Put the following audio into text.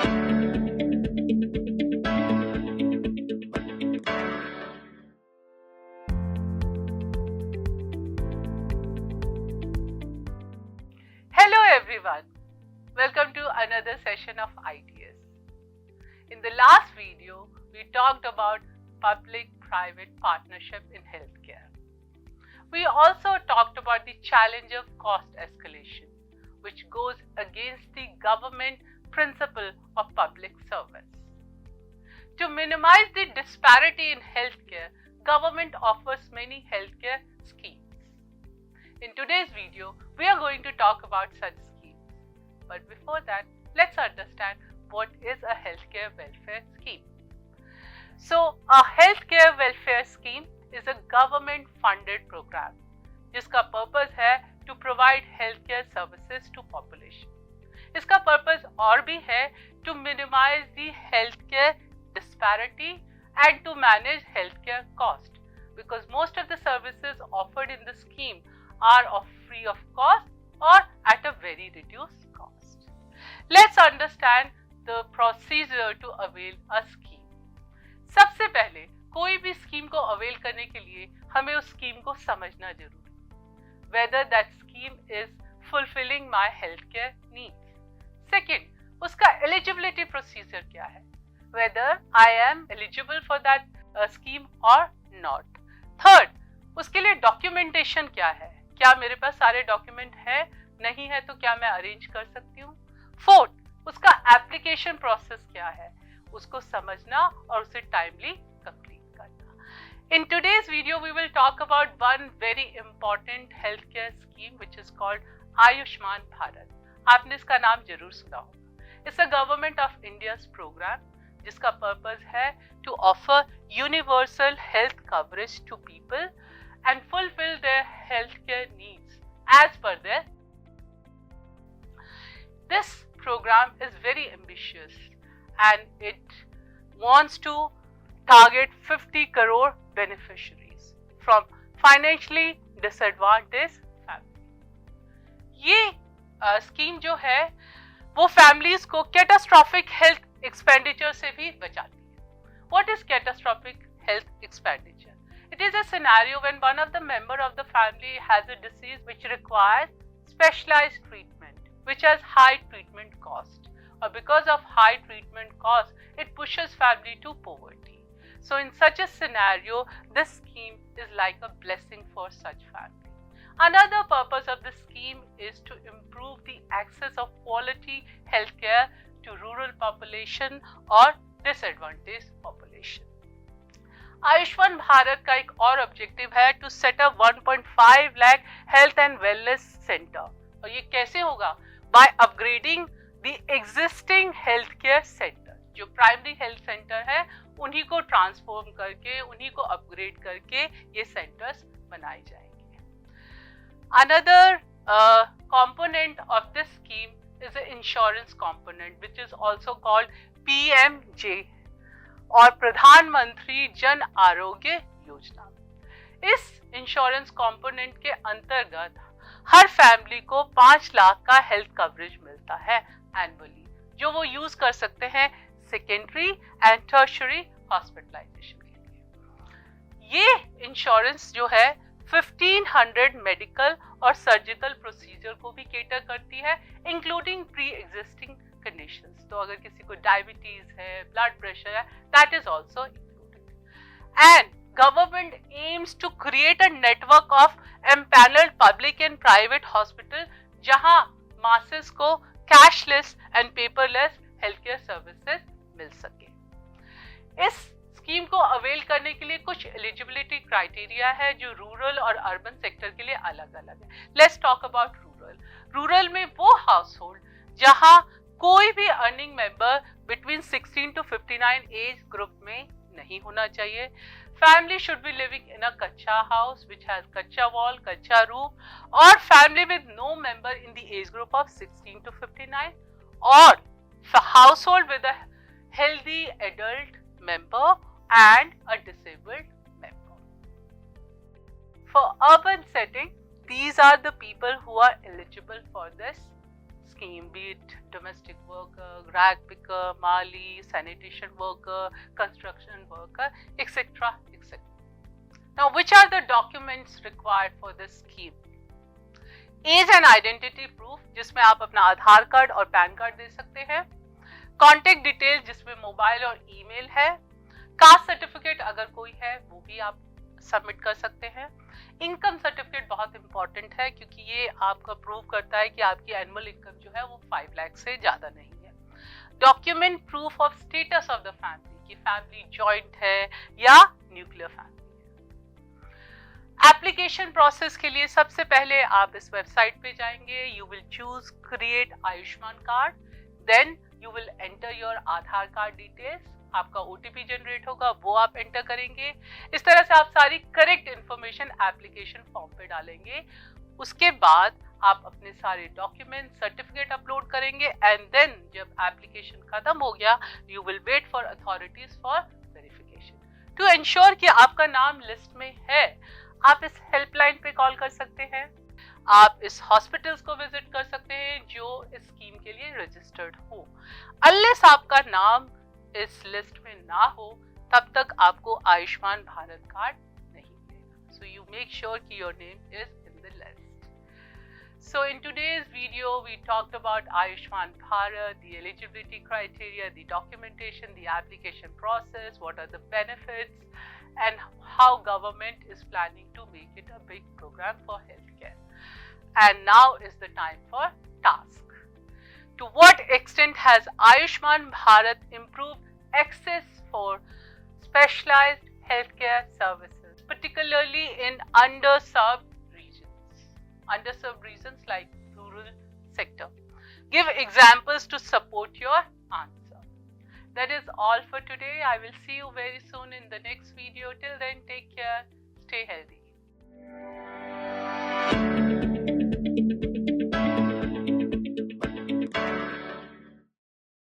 Hello everyone, welcome to another session of ideas. In the last video, we talked about public-private partnership in healthcare. We also talked about the challenge of cost escalation, which goes against the government principle of public service. To minimize the disparity in healthcare, government offers many healthcare schemes. In today's video, we are going to talk about such schemes. But before that, let's understand what is a healthcare welfare scheme. So, a healthcare welfare scheme is a government funded program जिसका purpose है to provide healthcare services to population. इसका purpose और भी है to minimize the healthcare disparity and to manage healthcare cost because most of the services offered in the scheme are free of cost or at a very reduced cost. Let's understand the procedure to avail a scheme. सबसे पहले कोई भी scheme को avail करने के लिए हमें उस स्कीम को समझना जरूरी है. Whether that scheme is fulfilling my healthcare needs. Second, उसका eligibility procedure क्या है? Whether I am eligible for that scheme or not. Third, उसके लिए documentation क्या है? क्या मेरे पास सारे डॉक्यूमेंट है? नहीं है तो क्या मैं अरेंज कर सकती हूँ? फोर्थ, उसका एप्लीकेशन प्रोसेस क्या है? उसको समझना और उसे टाइमली कंप्लीट करना. In today's video we will talk about one very important health care scheme which is called Ayushman Bharat. आपने इसका नाम जरूर सुना होगा. It's a government of India's programme जिसका पर्पस है to offer universal health coverage to people and fulfill their healthcare needs as per their. This program is very ambitious and it wants to target 50 crore beneficiaries from financially disadvantaged families. ये scheme जो है वो families को catastrophic health expenditure से भी बचाती है. What is catastrophic health expenditure? It is a scenario when one of the member of the family has a disease which requires specialized treatment, which has high treatment cost, or because of high treatment cost, it pushes family to poverty. So in such a scenario, this scheme is like a blessing for such family. Another purpose of this scheme is to improve the access of quality healthcare to rural population or disadvantaged population. Ayushman Bharat का एक और objective है to set up 1.5 lakh health and wellness centre. और ये कैसे होगा? By upgrading the existing health care centre. जो primary health centre है उन्हीं को ट्रांसफॉर्म करके उन्हीं को अपग्रेड करके ये सेंटर्स बनाए जाएंगे. Another component of this scheme is an insurance component which is also called PMJ और प्रधानमंत्री जन आरोग्य योजना. इस इंश्योरेंस कंपोनेंट के अंतर्गत हर फैमिली को 5 लाख का हेल्थ कवरेज मिलता है एनुअली जो वो यूज कर सकते हैं सेकेंडरी एंड टर्शरी हॉस्पिटलाइजेशन के लिए. ये इंश्योरेंस जो है 1500 मेडिकल और सर्जिकल प्रोसीजर को भी केटर करती है इंक्लूडिंग प्री एग्जिस्टिंग कंडीशंस. तो अगर किसी को डायबिटीज है, ब्लड प्रेशर है, that is also included. And government aims to create a network of empanelled public and private hospital जहां मासेस को cashless and paperless health care services मिल सके. इस स्कीम को अवेल करने के लिए कुछ एलिजिबिलिटी क्राइटेरिया है जो रूरल और अर्बन सेक्टर के लिए अलग अलग है. Let's talk about rural. Rural में वो हाउस होल्ड जहां कोई भी earning member between 16 to 59 age group में नहीं होना चाहिए. Family should be living in a kachcha house which has kachcha wall, kachcha roof और family with no member in the age group of 16 to 59 और household with a healthy adult member and a disabled member. For urban setting, these are the people who are eligible for this scheme, be it domestic worker, rag picker, mali, sanitation worker, construction worker, etc. etc. Now, which are the documents required for this scheme? Age and identity proof, जिसमें आप अपना Aadhaar card और PAN card दे सकते हैं, contact detail जिसमें mobile और email है, कास्ट सर्टिफिकेट अगर कोई है वो भी आप सबमिट कर सकते हैं। इनकम सर्टिफिकेट बहुत इंपॉर्टेंट है क्योंकि ये आपका प्रूव करता है कि आपकी एनुअल इनकम जो है वो 5 लाख से ज्यादा नहीं है। Document proof of status of the family, कि फैमिली जॉइंट है या न्यूक्लियर फैमिली। एप्लीकेशन प्रोसेस के लिए सबसे पहले आप इस वेबसाइट पे जाएंगे, you will choose create Ayushman card, then you will enter your Aadhaar card details, आपका ओटीपी जनरेट होगा वो आप एंटर करेंगे। इस तरह से आप सारी करेक्ट इंफॉर्मेशन एप्लीकेशन फॉर्म पे डालेंगे। उसके बाद आप अपने सारे डॉक्यूमेंट सर्टिफिकेट अपलोड करेंगे एंड देन जब एप्लीकेशन खत्म हो गया you will wait for authorities for verification. To ensure कि आपका नाम लिस्ट में है, आप इस हेल्पलाइन पे कॉल कर सकते हैं, आप इस हॉस्पिटल्स को विजिट कर सकते हैं जो इस स्कीम के लिए रजिस्टर्ड हो। अनलेस आपका नाम इस लिस्ट में ना हो तब तक आपको आयुष्मान भारत कार्ड नहीं मिलेगा। सो यू मेक श्योर कि your name is in the list. So in today's video we talked about Ayushman Bharat, the eligibility criteria, the documentation, the application process, what are the benefits and how government is planning to make it a big program for healthcare. And now is the time for task. To what extent has Ayushman Bharat improved access for specialized healthcare services, particularly in underserved regions like rural sector? Give examples to support your answer. That is all for today. I will see you very soon in the next video. Till then, take care, stay healthy.